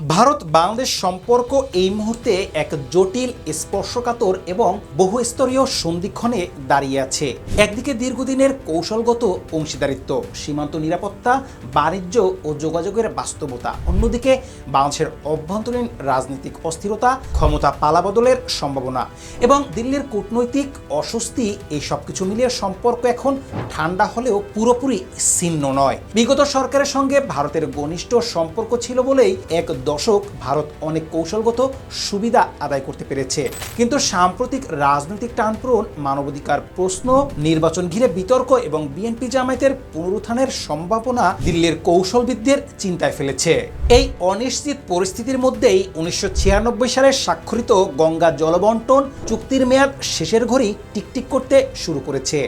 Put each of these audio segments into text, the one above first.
ভারত বাংলাদেশ সম্পর্ক এই মুহূর্তে এক জটিল, স্পর্শকাতর এবং বহুস্তরীয় সন্ধিক্ষণে দাঁড়িয়ে আছে। একদিকে দীর্ঘদিনের কৌশলগত অংশীদারিত্ব, সীমান্ত নিরাপত্তা, বাণিজ্য ও যোগাযোগের বাস্তবতা, অন্যদিকে বাংলাদেশের অভ্যন্তরীণ রাজনৈতিক অস্থিরতা, ক্ষমতা পালাবদলের সম্ভাবনা এবং দিল্লির কূটনৈতিক অস্বস্তি, এই সবকিছু মিলিয়ে সম্পর্ক এখন ঠান্ডা হলেও পুরোপুরি ছিন্ন নয়। বিগত সরকারের সঙ্গে ভারতের ঘনিষ্ঠ সম্পর্ক ছিল বলেই এক দশক ভারত অনেক কৌশলগত সুবিধা আদায় করতে পেরেছে। কিন্তু সাম্প্রতিক রাজনৈতিক টানপ্রন, মানবাধিকার প্রশ্ন, নির্বাচন ঘিরে বিতর্ক এবং বিএনপি জামায়াতের পুনরুত্থানের সম্ভাবনা দিল্লির কৌশলবিদদের চিন্তায় ফেলেছে। এই অনিশ্চিত পরিস্থিতির মধ্যেই 1996 সালে স্বাক্ষরিত গঙ্গা জলবন্টন চুক্তির মেয়াদ শেষের ঘড়ি টিকটিক করতে শুরু করেছে।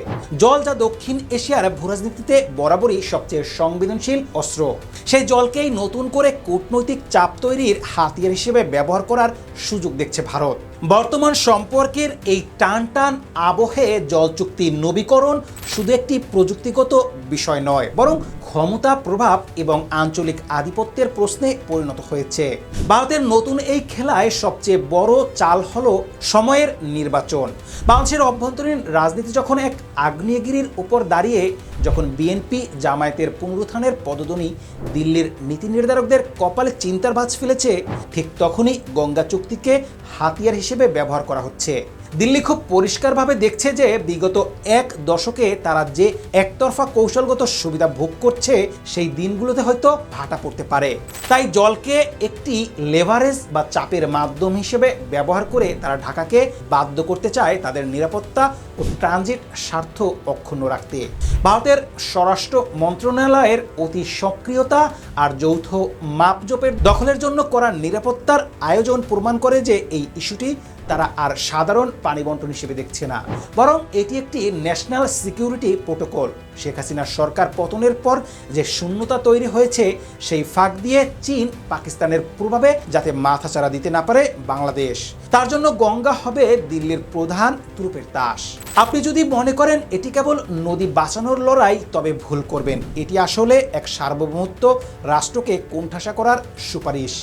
জল, যা দক্ষিণ এশিয়ার ভূরাজনীতিতে বরাবরই সবচেয়ে সংবেদনশীল অস্ত্র, সেই জলকেই নতুন করে কূটনৈতিক চাপ তৈরির হাতিয়ার হিসেবে ব্যবহার করার সুযোগ দেখছে ভারত। বর্তমান সম্পর্কের এই টান আবহে জল চুক্তি নবীকরণ শুধু একটি প্রযুক্তিগত বিষয় নয়, বরং ক্ষমতা, প্রভাব এবং আঞ্চলিক আধিপত্যের প্রশ্নে পরিণত হয়েছে। ভারতের নতুন এই খেলায় সবচেয়ে বড় চাল হলো সময়ের নির্বাচন। বাংলাদেশের অভ্যন্তরীণ রাজনীতি যখন এক আগ্নেয়গিরির উপর দাঁড়িয়ে, যখন বিএনপি জামায়াতের পুনরুত্থানের পদধ্বনি দিল্লির নীতি নির্ধারকদের কপালে চিন্তার ভাঁজ ফেলেছে, ঠিক তখনই গঙ্গা চুক্তিকে হাতিয়ার হিসেবে ব্যবহার করা হচ্ছে। দিল্লি খুব পরিষ্কারভাবে দেখছে যে বিগত এক দশকে তারা যে একতরফা কৌশলগত সুবিধা ভোগ করছে, সেই দিনগুলোতে হয়তো ভাটা পড়তে পারে। তাই জলকে একটি লেভারেজ বা চাপের মাধ্যম হিসেবে ব্যবহার করে তারা ঢাকাকে বাধ্য করতে চায় তাদের নিরাপত্তা ও ট্রানজিট স্বার্থ অক্ষুণ্ণ রাখতে। ভারতের স্বরাষ্ট্র মন্ত্রণালয়ের অতি সক্রিয়তা আর যৌথ মাপজোপের দখলের জন্য করা নিরাপত্তার আয়োজন প্রমাণ করে যে এই ইস্যুটি তারা আর সাধারণ পানি বন্টন হিসেবে দেখছে না, বরং এটি একটি ন্যাশনাল সিকিউরিটি প্রোটোকল। শেখ হাসিনার সরকার পতনের পর যে শূন্যতা তৈরি হয়েছে, সেই ফাঁক দিয়ে চীন, পাকিস্তানের প্রভাবে যাতে মাথাচাড়া দিতে না পারে বাংলাদেশ, তার জন্য গঙ্গা হবে দিল্লির প্রধান তুরুপের তাস। আপনি যদি মনে করেন এটি কেবল নদী বাঁচানোর লড়াই, তবে ভুল করবেন। এটি আসলে এক সার্বভৌমত্ব রাষ্ট্রকে কোণঠাসা করার সুপারিশ।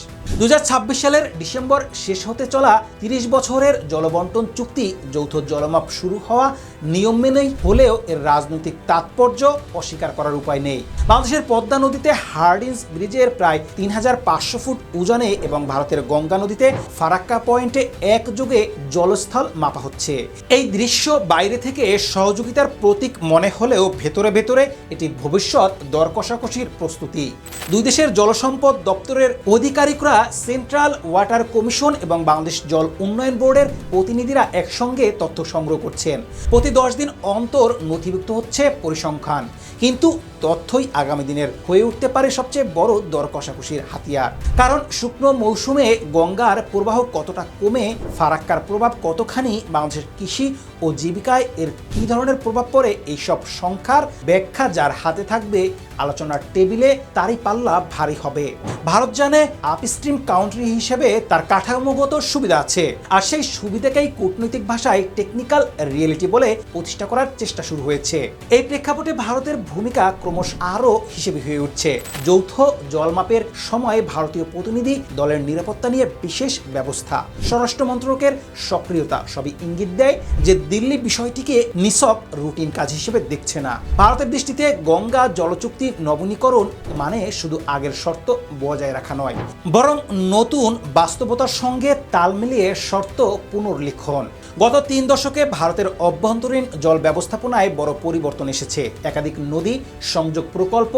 2026 সালের ডিসেম্বর শেষ হতে চলা 30 বছরের জলবন্টন চুক্তি যৌথ জলমাপ শুরু হওয়া নিয়ম মেনেই হলেও এর রাজনৈতিক তাৎপর্য অস্বীকার করার উপায় নেই। বাংলাদেশের পদ্মা নদীতে হার্ডিঞ্জ ব্রিজের প্রায় 3500 ফুট উজানে এবং ভারতের গঙ্গা নদীতে ফারাক্কা পয়েন্টে একযোগে জলস্থল মাপা হচ্ছে। এই দৃশ্য বাইরে থেকে সহযোগিতার প্রতীক মনে হলেও ভেতরে ভেতরে এটি ভবিষ্যৎ দর কষাকষির প্রস্তুতি। দুই দেশের জলসম্পদ দপ্তরের আধিকারিকরা, সেন্ট্রাল ওয়াটার কমিশন এবং বাংলাদেশ জল উন্নয়ন বোর্ডের প্রতিনিধিরা একসঙ্গে তথ্য সংগ্রহ করছেন। প্রতি 10 দিন অন্তর নথিভুক্ত হচ্ছে পরিসংখ্যান, কিন্তু তথ্যই আগামী দিনের হয়ে উঠতে পারে সবচেয়ে বড় দর কষাকষির হাতিয়ার। কারণ শুকনো মৌসুমে গঙ্গার প্রবাহ কতটা কমে, ফারাক্কার প্রভাব কতখানি, বাংলাদেশের কৃষি ও জীবিকায় এর কী ধরনের প্রভাব পড়ে, এইসব সংখ্যার ব্যাখ্যা যার হাতে থাকবে, আলোচনার টেবিলে তারই পাল্লা ভারী হবে। ভারত জানে আপস্ট্রিম কাউন্ট্রি হিসেবে তার কাঠামোগত সুবিধা আছে, আর সেই সুবিধাকেই কূটনৈতিক ভাষায় টেকনিক্যাল রিয়েলিটি বলে প্রতিষ্ঠা করার চেষ্টা শুরু হয়েছে। এই প্রেক্ষাপটে ভারতের ভূমিকা ক্রমশ আরও হিসেবে হয়ে উঠছে। যৌথ জলমাপের সময় ভারতীয় প্রতিনিধি দলের নিরাপত্তা নিয়ে বিশেষ ব্যবস্থা, স্বরাষ্ট্র মন্ত্রকের সক্রিয়তা সবই ইঙ্গিত দেয় যে দিল্লি বিষয়টিকে নিছক রুটিন কাজ হিসেবে দেখছে না। ভারতের দৃষ্টিতে গঙ্গা জলচুক্তি নবনীকরণ মানে শুধু আগের শর্ত বজায় রাখা নয়, বরং নতুন বাস্তবতার সঙ্গে তাল মিলিয়ে শর্ত পুনর্লিখন। গত 3 দশকে ভারতের অভ্যন্তরীণ জল ব্যবস্থাপনায় বড় পরিবর্তন এসেছে। একাধিক নদী সংযোগ প্রকল্প,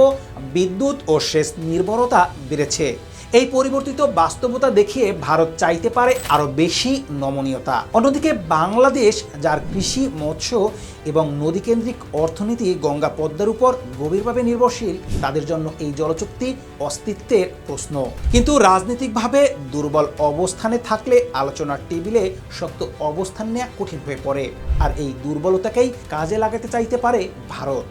বিদ্যুৎ ও সেচ নির্ভরতা বেড়েছে। এই পরিবর্তিত বাস্তবতা দেখিয়ে ভারত চাইতে পারে আরও বেশি নমনীয়তা। অন্যদিকে বাংলাদেশ, যার কৃষি, মৎস্য এবং নদীকেন্দ্রিক অর্থনীতি গঙ্গা পদ্মার উপর গভীরভাবে নির্ভরশীল, তাদের জন্য এই জলচুক্তি অস্তিত্বের প্রশ্ন। কিন্তু রাজনৈতিকভাবে দুর্বল অবস্থানে থাকলে আলোচনার টেবিলে শক্ত অবস্থান নেওয়া কঠিন হয়ে পড়ে, আর এই দুর্বলতাকেই কাজে লাগাতে চাইতে পারে ভারত।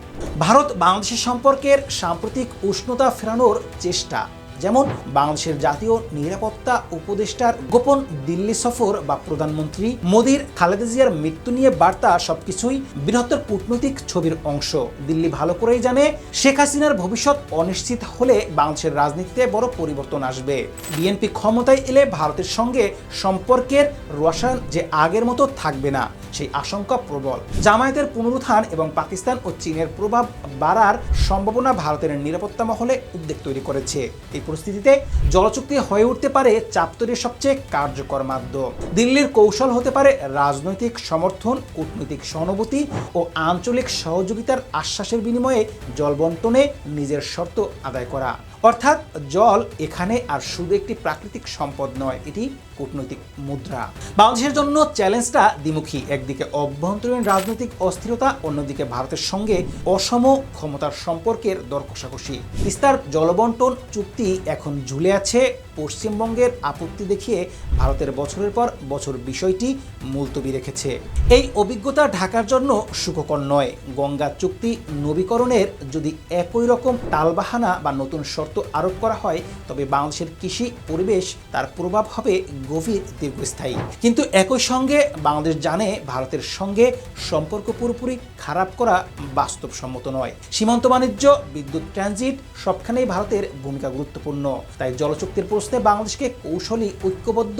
ভারত বাংলাদেশের সম্পর্কের সাম্প্রতিক উষ্ণতা ফেরানোর চেষ্টা, যেমন বাংলাদেশের জাতীয় নিরাপত্তা উপদেষ্টার গোপন দিল্লি সফর বা প্রধানমন্ত্রী মোদির খালেদা জিয়ার মৃত্যু নিয়ে বার্তা সবকিছুই বৃহত্তর কূটনৈতিক ছবির অংশ। দিল্লি ভালো করেই জানে শেখ হাসিনার ভবিষ্যৎ অনিশ্চিত হলে বাংলাদেশের রাজনীতিতে বড় পরিবর্তন আসবে। বিএনপি ক্ষমতায় এলে ভারতের সঙ্গে সম্পর্কের রসায়ন যে আগের মতো থাকবে না, সেই আশঙ্কা প্রবল। জামায়াতের পুনরুত্থান এবং পাকিস্তান ও চীনের প্রভাব বাড়ার সম্ভাবনা ভারতের নিরাপত্তা মহলে উদ্বেগ তৈরি করেছে। এই পরিস্থিতিতে জলচুক্তি হয়ে উঠতে পারে চাপ তৈরির সবচেয়ে কার্যকর মাধ্যম। দিল্লির কৌশল হতে পারে রাজনৈতিক সমর্থন, কূটনৈতিক সহানুভূতি ও আঞ্চলিক সহযোগিতার আশ্বাসের বিনিময়ে জল বন্টনে নিজের শর্ত আদায় করা। অর্থাৎ জল এখানে আর শুধু একটি প্রাকৃতিক সম্পদ নয়, এটি কূটনৈতিক মুদ্রা। বাংলাদেশের জন্য চ্যালেঞ্জটা দ্বিমুখী। একদিকে অভ্যন্তরীণ রাজনৈতিক অস্থিরতা, অন্যদিকে ভারতের সঙ্গে অসম ক্ষমতার সম্পর্কের দর কষাকষি। তিস্তার জলবন্টন চুক্তি এখন ঝুলে আছে। পশ্চিমবঙ্গের আপত্তি দেখিয়ে ভারতের বছরের পর বছর বিষয়টি মুলতবি রেখেছে। এই অভিজ্ঞতা ঢাকার জন্য সুখকর নয়। গঙ্গা চুক্তি নবীকরণের যদি একই রকম টালবাহানা বা নতুন শর্ত আরোপ করা হয়, তবে বাংলাদেশের কৃষি পরিবেশ তার প্রভাব হবে গভীর, দীর্ঘস্থায়ী। কিন্তু একই সঙ্গে বাংলাদেশ জানে ভারতের সঙ্গে সম্পর্ক পুরোপুরি খারাপ করা বাস্তবসম্মত নয়। সীমান্ত বাণিজ্য, বিদ্যুৎ, ট্রানজিট সবখানেই ভারতের ভূমিকা গুরুত্বপূর্ণ। তাই জলচুক্তির প্রশ্নে বাংলাদেশকে কৌশলী, ঐক্যবদ্ধ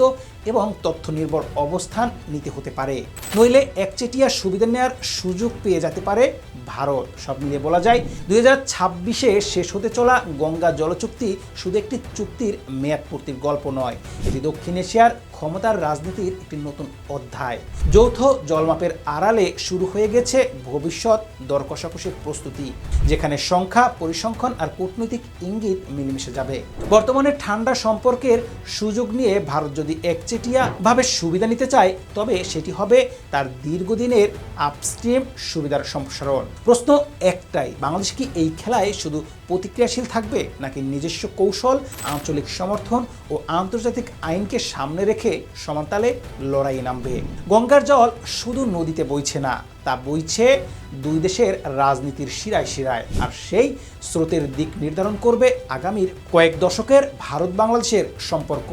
এবং তথ্য নির্ভর অবস্থান নিতে হতে পারে। নইলে একচেটিয়া সুবিধা নেওয়ার সুযোগ পেয়ে যেতে পারে ভারত। সব মিলিয়ে বলা যায় 2026-এ শেষ হতে চলা গঙ্গা জলচুক্তি শুধু একটি চুক্তির মেয়াদ পূর্তির গল্প নয়, এটি দক্ষিণ এশিয়ার ক্ষমতার রাজনীতির একটি নতুন অধ্যায়। যৌথ জলমাপের আড়ালে শুরু হয়ে গেছে ভবিষ্যৎ দর কষাকষির প্রস্তুতি, যেখানে সংখ্যা, পরিসংখ্যান আর কূটনৈতিক ইঙ্গিত মিলেমিশে যাবে। বর্তমানে ঠান্ডা সম্পর্কের সুযোগ নিয়ে ভারত যদি একচেটিয়া ভাবে সুবিধা নিতে চায়, তবে সেটি হবে তার দীর্ঘদিনের আপস্ট্রিম সুবিধার সম্প্রসারণ। প্রশ্ন একটাই, বাংলাদেশ কি এই খেলায় শুধু প্রতিক্রিয়াশীল থাকবে, নাকি নিজস্ব কৌশল, আঞ্চলিক সমর্থন ও আন্তর্জাতিক আইনকে সামনে রেখে সমানতালে লড়াইয়ে নামবে? গঙ্গার জল শুধু নদীতে বইছে না, তা বইছে দুই দেশের রাজনীতির শিরায় শিরায়। আর সেই স্রোতের দিক নির্ধারণ করবে আগামীর কয়েক দশকের ভারত বাংলাদেশের সম্পর্ক।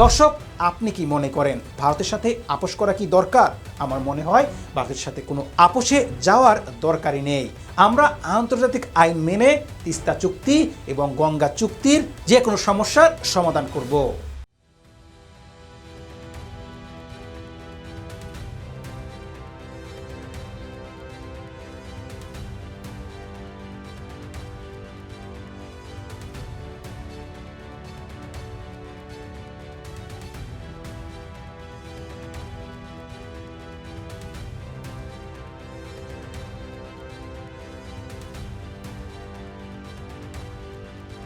দর্শক, আপনি কি মনে করেন ভারতের সাথে আপোষ করা কি দরকার? আমার মনে হয় ভারতের সাথে কোনো আপোষে যাওয়ার দরকারই নেই। আমরা আন্তর্জাতিক আইন মেনে তিস্তা চুক্তি এবং গঙ্গা চুক্তির যে কোনো সমস্যার সমাধান করব।